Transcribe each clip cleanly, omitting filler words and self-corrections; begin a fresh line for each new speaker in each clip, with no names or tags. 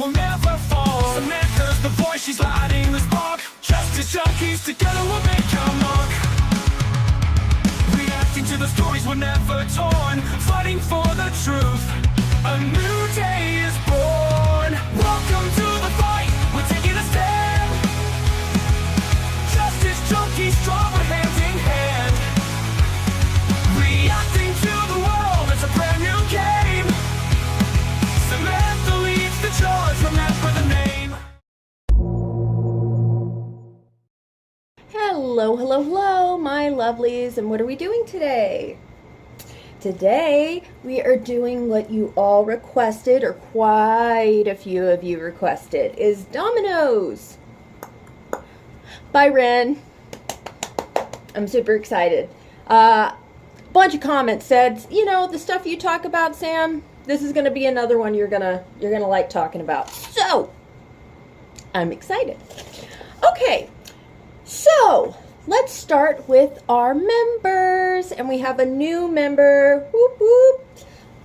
will never fall. Samantha's the voice, she's lighting the spark. Justice junkies, together we'll make our mark. Reacting to the stories we're never torn, fighting for the truth. A new day is born. Welcome to the fight, we're taking a stand. Justice junkies, stronger hand in hand. Reacting to the world, it's a brand new game. Samantha leads the charge, remember the name.
Hello, hello, hello, my lovelies, and what are we doing today? Today, we are doing what you all requested, or quite a few of you requested, is Dominoes by REN. I'm super excited. Bunch of comments said, you know, the stuff you talk about, Sam, this is going to be another one you're gonna like talking about. So, I'm excited. Okay. So, let's start with our members, and we have a new member, whoop whoop.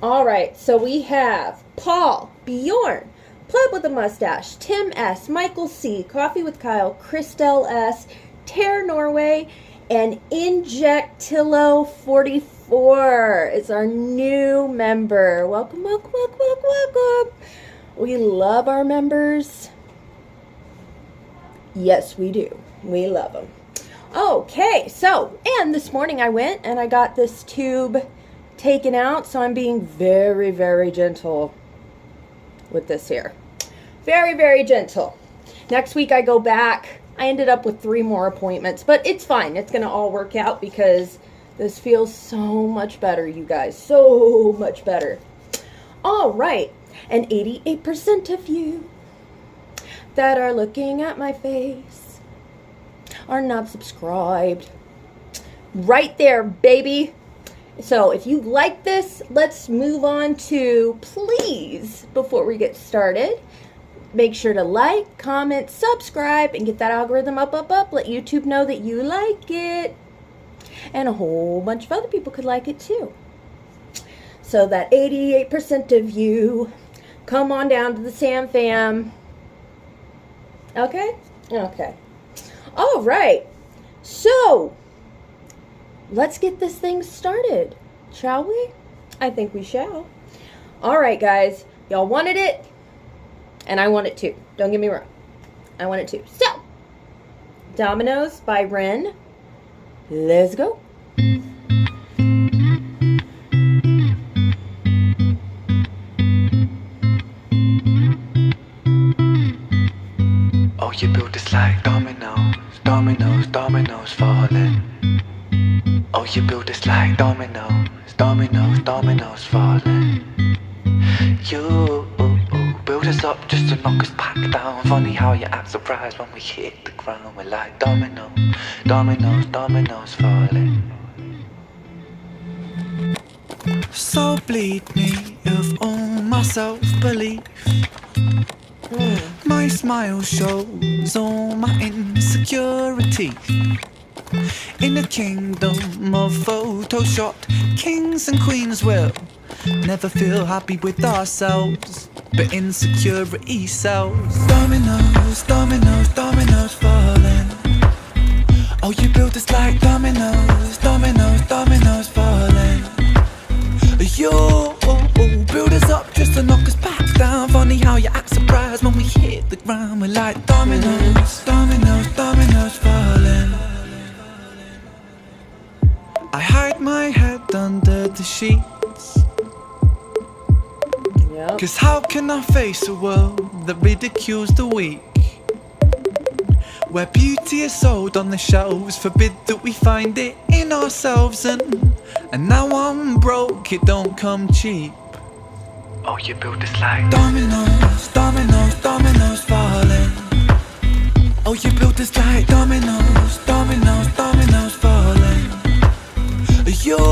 All right, so we have Paul, Bjorn, Pleb with a Mustache, Tim S, Michael C, Coffee with Kyle, Christelle S, Tare Norway, and Injectillo 44 is our new member. Welcome, welcome, welcome, welcome, welcome. We love our members. Yes, we do. We love them. Okay, so, and this morning I went and I got this tube taken out, so I'm being very, very gentle with this here. Very, very gentle. Next week I go back. I ended up with 3 more appointments, but it's fine. It's going to all work out because this feels so much better, you guys. So much better. All right, and 88% of you that are looking at my face are not subscribed. Right there, baby. So if you like this, let's move on to, please, before we get started, make sure to like, comment, subscribe, and get that algorithm up. Let YouTube know that you like it. And a whole bunch of other people could like it too. So that 88% of you, come on down to the Sam Fam. Okay? Okay. All right. So, let's get this thing started, shall we? I think we shall. All right, guys. Y'all wanted it, and I want it too. Don't get me wrong. I want it too. So, Dominoes by REN. Let's go.
Oh, you built this like dominoes, dominoes, dominoes falling. Oh, you built this like dominoes, dominoes, dominoes falling. You build us up just to knock us back down. Funny how you act surprised when we hit the ground. We're like dominoes, dominoes, dominoes falling. So bleed me of all my self-belief. My smile shows all my insecurity. In the kingdom of Photoshop, kings and queens will never feel happy with ourselves, but insecurity sells. Dominoes, dominoes, dominoes falling. Oh, you built us like dominoes, dominoes, dominoes falling. You build us up just to knock us back down. Funny how you act surprised when we hit the ground. We're like dominoes, dominoes, dominoes falling. I hide my head under the sheets.
Yep.
Cause how can I face a world that ridicules the weak? Where beauty is sold on the shelves, forbid that we find it in ourselves. And now I'm broke, it don't come cheap. Oh, you built this like dominoes, dominoes, dominoes falling. Oh, you built this like dominoes, dominoes, dominoes falling. You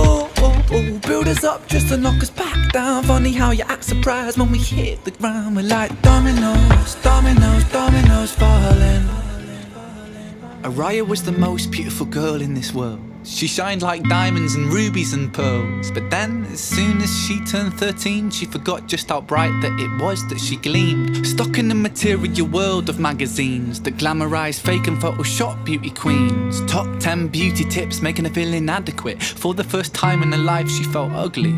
build us up just to knock us back down. Funny how you act surprised when we hit the ground. We're like dominoes, dominoes, dominoes falling. Araya was the most beautiful girl in this world. She shined like diamonds and rubies and pearls. But then, as soon as she turned 13, she forgot just how bright that it was that she gleamed. Stuck in the material world of magazines that glamorise fake and Photoshop beauty queens. Top 10 beauty tips making her feel inadequate. For the first time in her life she felt ugly.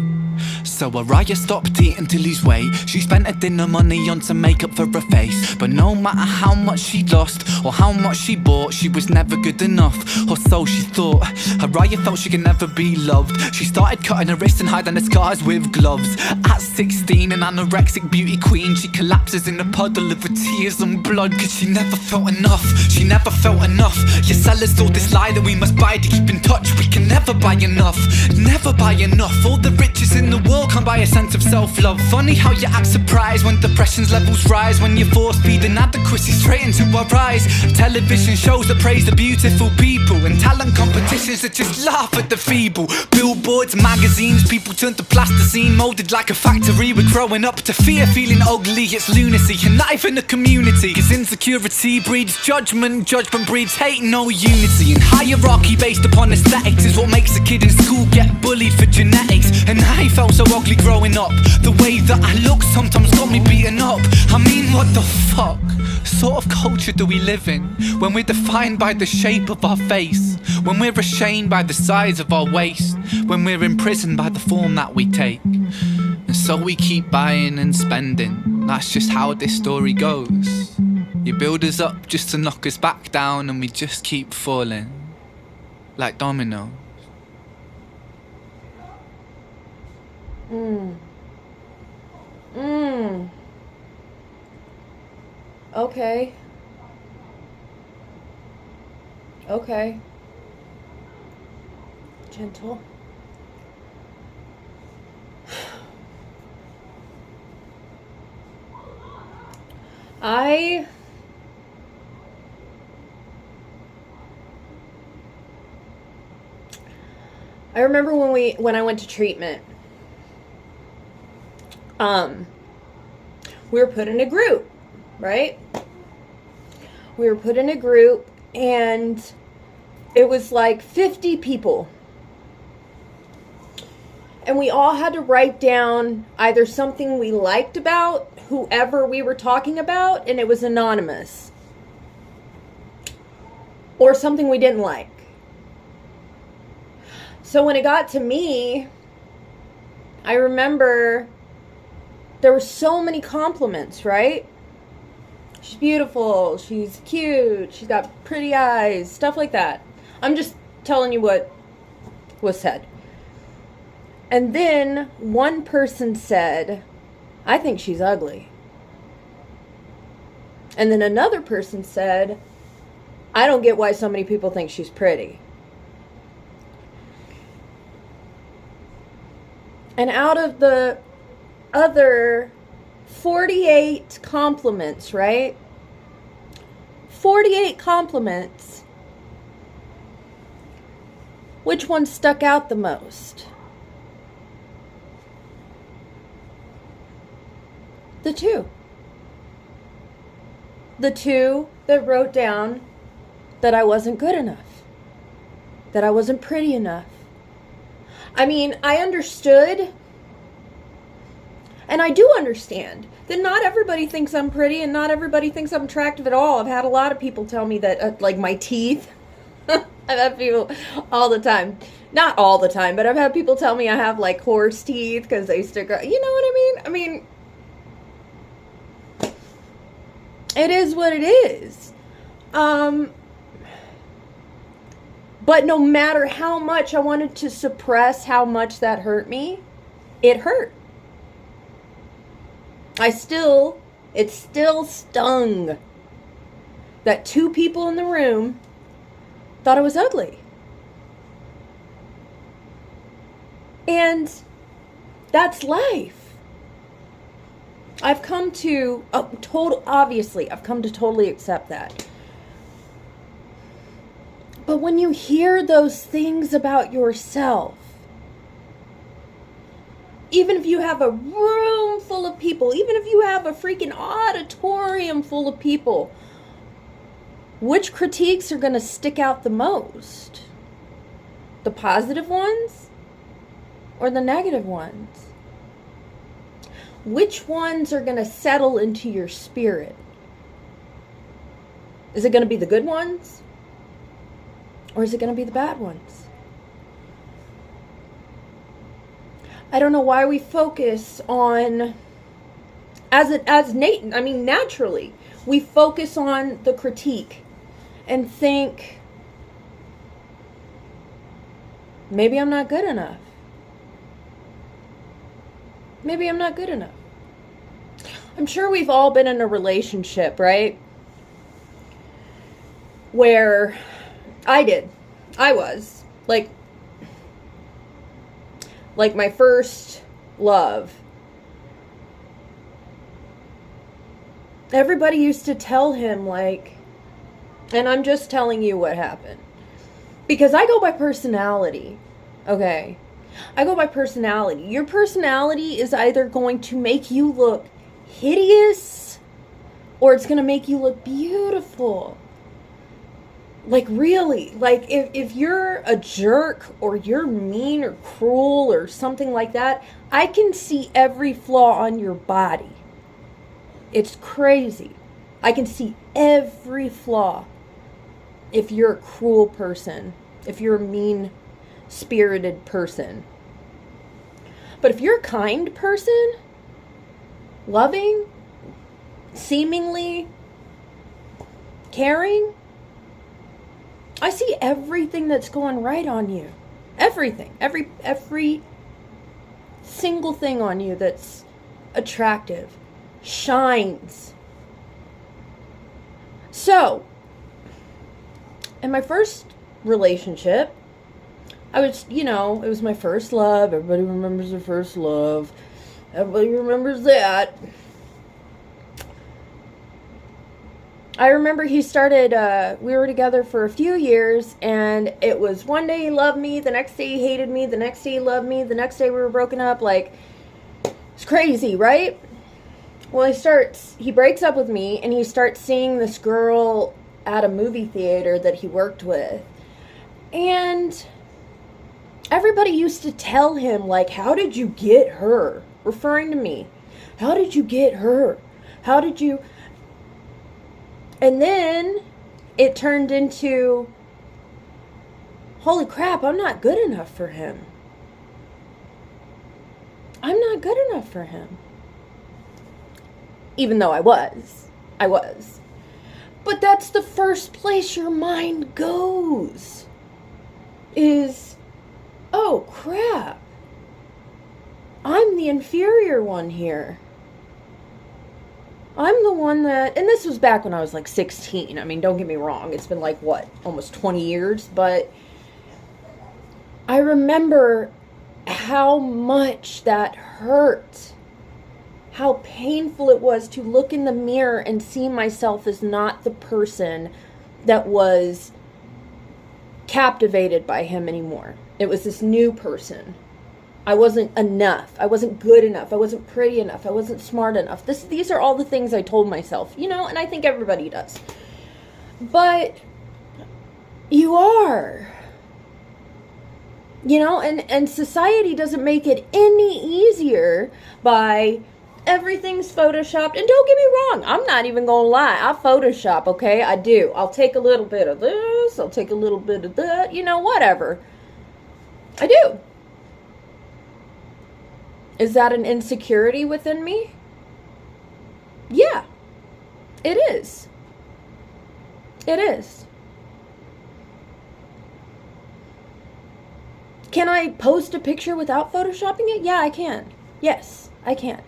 So Araya stopped eating to lose weight. She spent her dinner money on some makeup for her face. But no matter how much she lost or how much she bought, she was never good enough, or so she thought. Araya felt she could never be loved. She started cutting her wrists and hiding her scars with gloves. At 16, an anorexic beauty queen, she collapses in a puddle of her tears and blood. Cause she never felt enough, she never felt enough. Your sellers told this lie that we must buy to keep in touch. We can never buy enough, never buy enough. All the riches in the world can't buy a sense of self-love. Funny how you act surprised when depression's levels rise, when you force feed inadequacy straight into our eyes. Television shows that praise the beautiful people, and talent competitions that just laugh at the feeble. Billboards, magazines, people turn to plasticine, molded like a factory. We're growing up to fear feeling ugly. It's lunacy, and not even a community. Cause insecurity breeds judgment, judgment breeds hate, no unity. And hierarchy based upon aesthetics is what makes a kid in school get bullied for genetics. And I felt so ugly growing up. The way that I look sometimes got me beaten up. I mean, what the fuck sort of culture do we live in, when we're defined by the shape of our face, when we're ashamed by the size of our waist, when we're imprisoned by the form that we take? And so we keep buying and spending. That's just how this story goes. You build us up just to knock us back down, and we just keep falling like dominoes.
Okay. Okay. Gentle. I remember when I went to treatment. We were put in a group, right? We were put in a group, and it was like 50 people. And we all had to write down either something we liked about whoever we were talking about, and it was anonymous, or something we didn't like. So when it got to me, I remember there were so many compliments, right? She's beautiful, she's cute, she's got pretty eyes, stuff like that. I'm just telling you what was said. And then one person said, I think she's ugly. And then another person said, I don't get why so many people think she's pretty. And out of the other 48 compliments, right? 48 compliments. Which one stuck out the most? The two. The two that wrote down that I wasn't good enough, that I wasn't pretty enough. I mean, I understood, and I do understand, that not everybody thinks I'm pretty and not everybody thinks I'm attractive at all. I've had a lot of people tell me that, like my teeth. I've had people all the time. Not all the time, but I've had people tell me I have like horse teeth because they stick out. You know what I mean? It is what it is. But no matter how much I wanted to suppress how much that hurt me, it hurt. It still stung that two people in the room thought I was ugly. And that's life. I've come to totally accept that. But when you hear those things about yourself, even if you have a room full of people, even if you have a freaking auditorium full of people, which critiques are going to stick out the most? The positive ones or the negative ones? Which ones are going to settle into your spirit? Is it going to be the good ones? Or is it going to be the bad ones? I don't know why we focus on, naturally, we focus on the critique and think, maybe I'm not good enough. Maybe I'm not good enough. I'm sure we've all been in a relationship, right? Where I was like my first love. Everybody used to tell him, like, and I'm just telling you what happened. Because I go by personality, okay? I go by personality. Your personality is either going to make you look hideous or it's going to make you look beautiful. Like, really, like, if you're a jerk or you're mean or cruel or something like that, I can see every flaw on your body. It's crazy. I can see every flaw. If you're a cruel person, if you're a mean-spirited person. But if you're a kind person, loving, seemingly caring, I see everything that's going right on you. Everything. Every single thing on you that's attractive shines. So, in my first relationship, I was, it was my first love. Everybody remembers their first love. Everybody remembers that. I remember he started, we were together for a few years, and it was one day he loved me, the next day he hated me, the next day he loved me, the next day we were broken up. Like, it's crazy, right? Well, he breaks up with me, and he starts seeing this girl at a movie theater that he worked with. And everybody used to tell him, like, how did you get her? Referring to me. How did you get her? How did you... And then it turned into, holy crap, I'm not good enough for him. I'm not good enough for him. Even though I was. But that's the first place your mind goes. Is, oh crap, I'm the inferior one here. I'm the one that, and this was back when I was like 16. I mean, don't get me wrong. It's been like, what, almost 20 years? But I remember how much that hurt. How painful it was to look in the mirror and see myself as not the person that was captivated by him anymore. It was this new person. I wasn't enough. I wasn't good enough. I wasn't pretty enough. I wasn't smart enough. These are all the things I told myself, and I think everybody does. But you are. And society doesn't make it any easier by everything's photoshopped. And don't get me wrong, I'm not even gonna lie. I Photoshop, okay? I do. I'll take a little bit of this. I'll take a little bit of that. Whatever. I do. Is that an insecurity within me? Yeah, it is. It is. Can I post a picture without photoshopping it? Yeah, I can. Yes, I can.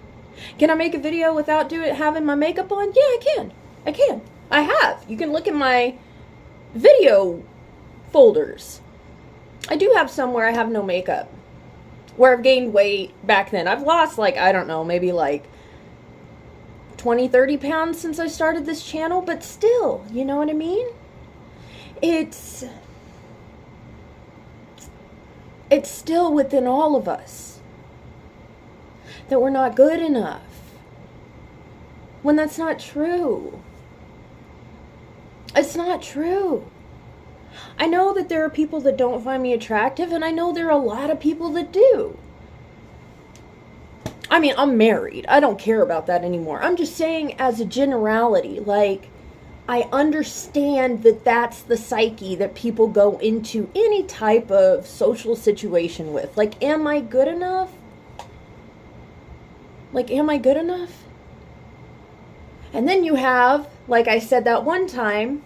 Can I make a video without having my makeup on? Yeah, I can. I have. You can look at my video folders. I do have some where I have no makeup. Where I've gained weight back then. I've lost, I don't know, maybe 20, 30 pounds since I started this channel. But still, you know what I mean? It's still within all of us that we're not good enough. When that's not true. It's not true. I know that there are people that don't find me attractive, and I know there are a lot of people that do. I mean, I'm married. I don't care about that anymore. I'm just saying as a generality, like, I understand that that's the psyche that people go into any type of social situation with. Like, am I good enough? Like, am I good enough? And then you have, like I said that one time,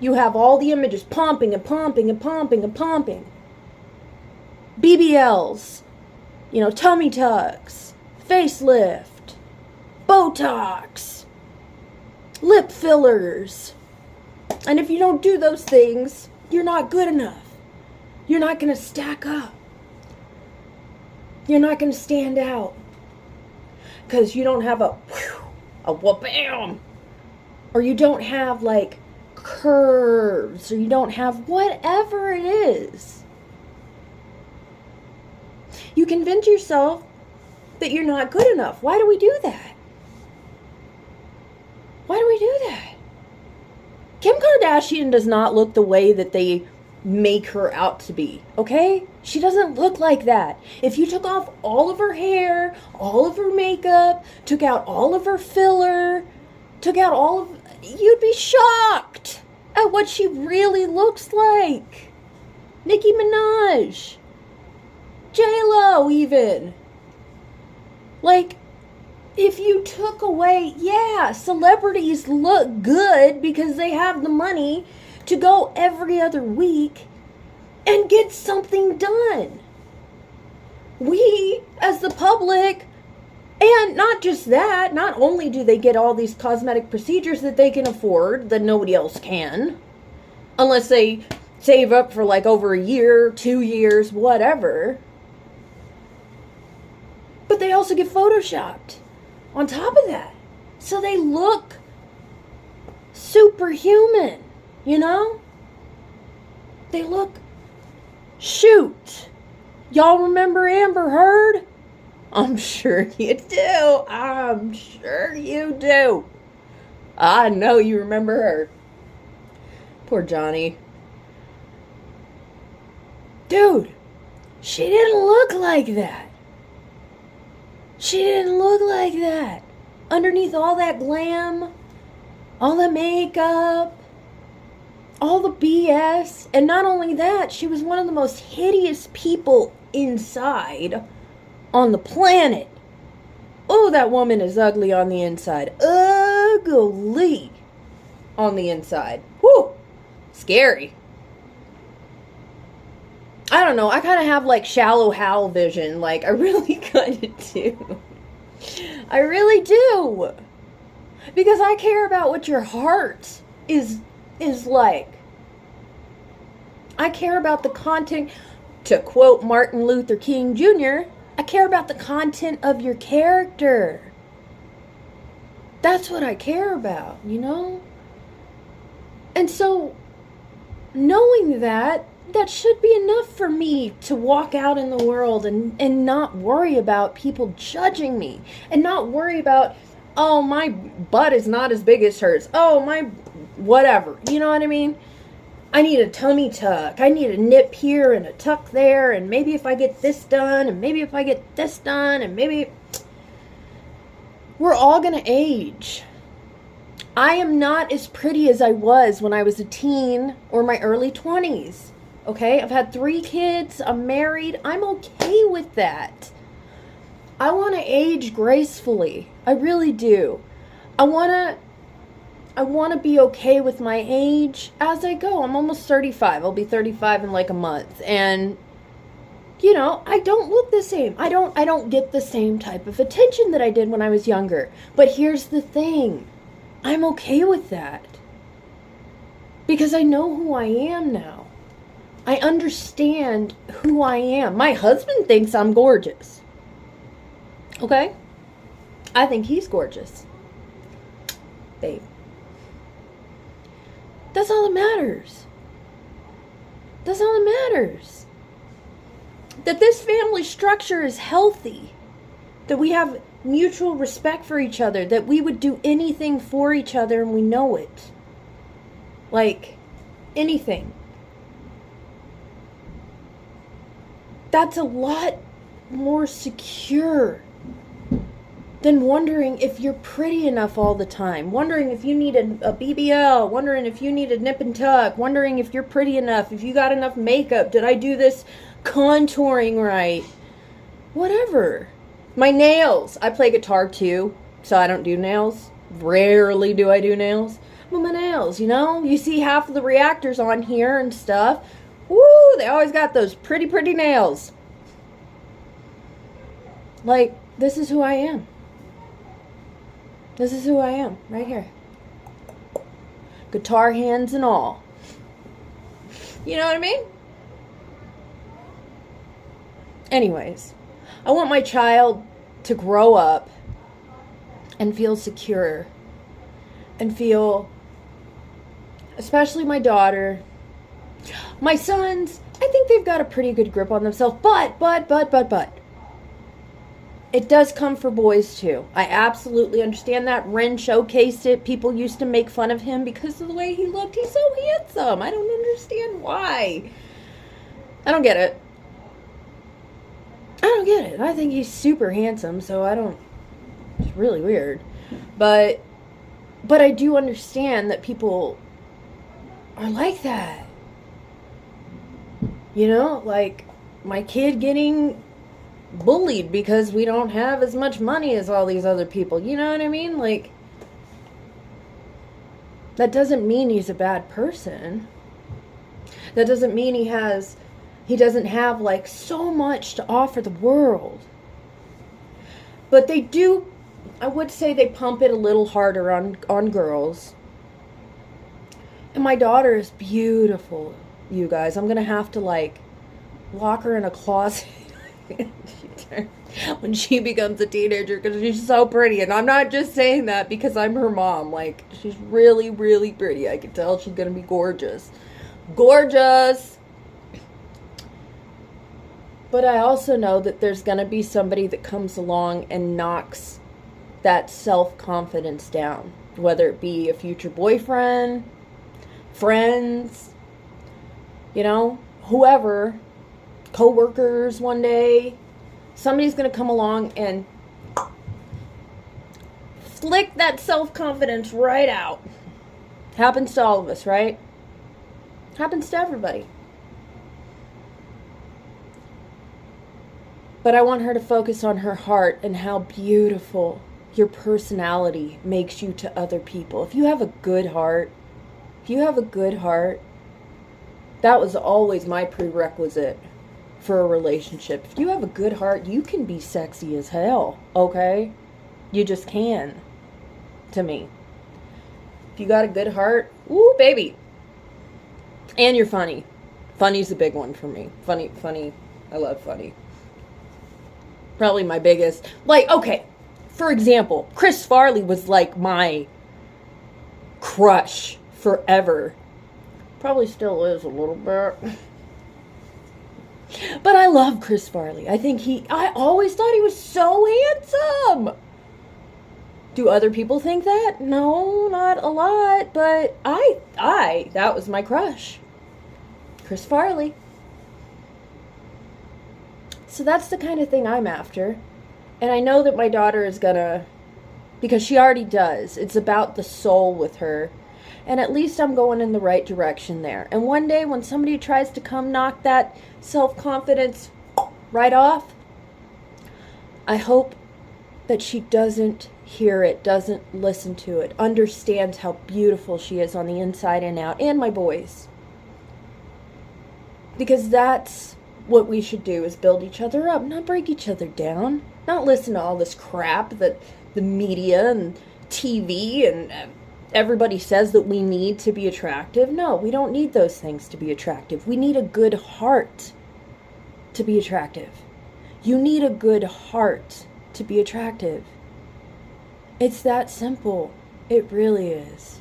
you have all the images pumping and pumping and pumping and pumping. BBLs, you know, tummy tucks, facelift, Botox, lip fillers. And if you don't do those things, you're not good enough. You're not going to stack up. You're not going to stand out. Because you don't have a wha-bam. Or you don't have, like, curves. Or you don't have whatever it is. You convince yourself that you're not good enough. Why do we do that? Why do we do that? Kim Kardashian does not look the way that they make her out to be, okay? She doesn't look like that. If you took off all of her hair, all of her makeup, took out all of her filler, took out all of... You'd be shocked at what she really looks like. Nicki Minaj. J-Lo even. Like, if you took away, yeah, celebrities look good because they have the money to go every other week and get something done. We, as the public, and not just that, not only do they get all these cosmetic procedures that they can afford that nobody else can, unless they save up for like over a year, 2 years, whatever, but they also get photoshopped on top of that. So they look superhuman, you know? They look, shoot. Y'all remember Amber Heard? I'm sure you do. I'm sure you do. I know you remember her. Poor Johnny. Dude, she didn't look like that. She didn't look like that. Underneath all that glam, all the makeup, all the BS. And not only that, she was one of the most hideous people inside on the planet. Oh, that woman is ugly on the inside. Ugly on the inside. Whew. Scary. I don't know. I kind of have like shallow Hal vision. Like, I really kind of do. I really do. Because I care about what your heart is like. I care about the content. To quote Martin Luther King Jr., I care about the content of your character. That's what I care about, you know? And so, knowing that should be enough for me to walk out in the world and not worry about people judging me. And not worry about, oh, my butt is not as big as hers. Oh, my whatever. You know what I mean? I need a tummy tuck. I need a nip here and a tuck there. And maybe if I get this done, and maybe if I get this done, and maybe... We're all going to age. I am not as pretty as I was when I was a teen or my early 20s. Okay? I've had 3 kids. I'm married. I'm okay with that. I want to age gracefully. I really do. I want to be okay with my age as I go. I'm almost 35. I'll be 35 in like a month. And, you know, I don't look the same. I don't get the same type of attention that I did when I was younger. But here's the thing. I'm okay with that. Because I know who I am now. I understand who I am. My husband thinks I'm gorgeous. Okay? I think he's gorgeous. Babe. That's all that matters. That's all that matters. That this family structure is healthy. That we have mutual respect for each other. That we would do anything for each other and we know it. Like, anything. That's a lot more secure than wondering if you're pretty enough all the time, wondering if you need a BBL, wondering if you need a nip and tuck, wondering if you're pretty enough, if you got enough makeup, did I do this contouring right? Whatever. My nails. I play guitar too, so I don't do nails. Rarely do I do nails. But my nails, you see half of the reactors on here and stuff. Woo, they always got those pretty, pretty nails. Like, this is who I am. This is who I am, right here. Guitar hands and all. You know what I mean? Anyways, I want my child to grow up and feel secure. And feel, especially my daughter, my sons, I think they've got a pretty good grip on themselves. But. It does come for boys too. I absolutely understand that. REN showcased it. People used to make fun of him because of the way he looked. He's so handsome. I don't understand why. I don't get it. I think he's super handsome, so it's really weird. But I do understand that people are like that. Like my kid getting bullied because we don't have as much money as all these other people. You know what I mean? Like, that doesn't mean he's a bad person. That doesn't mean he doesn't have like so much to offer the world. But they do, I would say they pump it a little harder on girls. And my daughter is beautiful, you guys. I'm going to have to like lock her in a closet when she becomes a teenager because she's so pretty. And I'm not just saying that because I'm her mom. Like, she's really, really pretty. I can tell she's going to be gorgeous. Gorgeous! But I also know that there's going to be somebody that comes along and knocks that self-confidence down. Whether it be a future boyfriend, friends, whoever, co-workers one day. Somebody's going to come along and flick that self-confidence right out. Happens to all of us, right? Happens to everybody. But I want her to focus on her heart and how beautiful your personality makes you to other people. If you have a good heart, that was always my prerequisite for a relationship. If you have a good heart, you can be sexy as hell, okay? You just can, to me. If you got a good heart, ooh, baby. And you're funny. Funny's a big one for me. Funny, I love funny. Probably my biggest. Like, okay, for example, Chris Farley was like my crush forever. Probably still is a little bit. But I love Chris Farley. I always thought he was so handsome. Do other people think that? No, not a lot. But that was my crush. Chris Farley. So that's the kind of thing I'm after. And I know that my daughter is gonna, because she already does. It's about the soul with her. And at least I'm going in the right direction there. And one day when somebody tries to come knock that self-confidence right off, I hope that she doesn't hear it, doesn't listen to it, understands how beautiful she is on the inside and out, and my boys. Because that's what we should do, is build each other up, not break each other down. Not listen to all this crap that the media and TV and everybody says that we need to be attractive. No, we don't need those things to be attractive. We need a good heart to be attractive. You need a good heart to be attractive. It's that simple. It really is.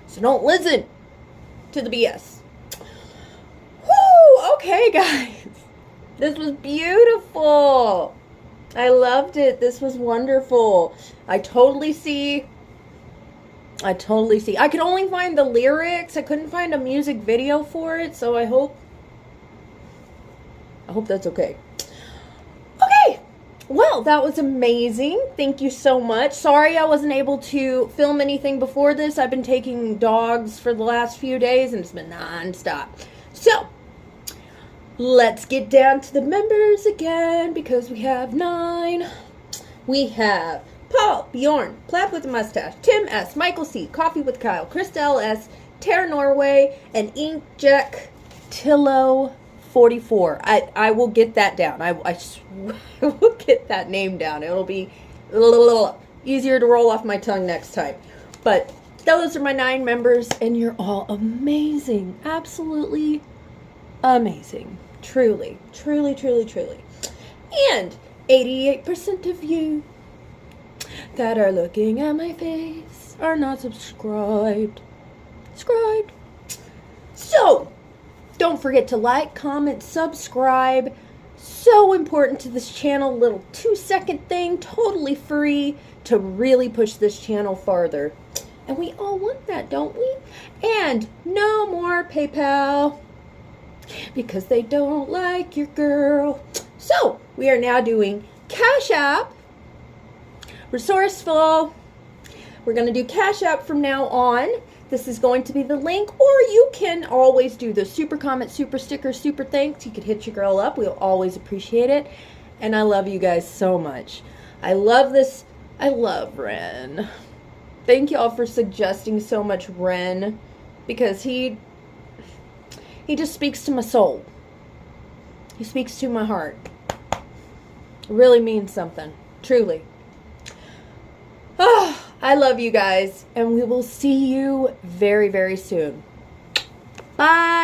So don't listen to the BS. Woo! Okay, guys. This was beautiful. I loved it. This was wonderful. I totally see I totally see. I could only find the lyrics. I couldn't find a music video for it, so I hope that's okay. Okay. Well, that was amazing. Thank you so much. Sorry I wasn't able to film anything before this. I've been taking dogs for the last few days and it's been non-stop. So, let's get down to the members again because we have 9. We have Paul, Bjorn, Platt with a Mustache, Tim S, Michael C, Coffee with Kyle, Christelle S, Tara Norway, and Inkjack Tillo 44. I will get that down. I will get that name down. It'll be a little easier to roll off my tongue next time. But those are my 9 members, and you're all amazing. Absolutely amazing. Truly, truly, truly, truly. And 88% of you that are looking at my face are not subscribed. So, don't forget to like, comment, subscribe. So important to this channel. Little 2-second thing, totally free to really push this channel farther. And we all want that, don't we? And no more PayPal because they don't like your girl. So, we are now doing Cash App. Resourceful. We're going to do Cash App from now on. This is going to be the link, or you can always do the super comment, super sticker, super thanks. You could hit your girl up. We'll always appreciate it. And I love you guys so much. I love this. I love REN. Thank y'all for suggesting so much REN because he just speaks to my soul. He speaks to my heart. It really means something. Truly. Oh, I love you guys, and we will see you very, very soon. Bye.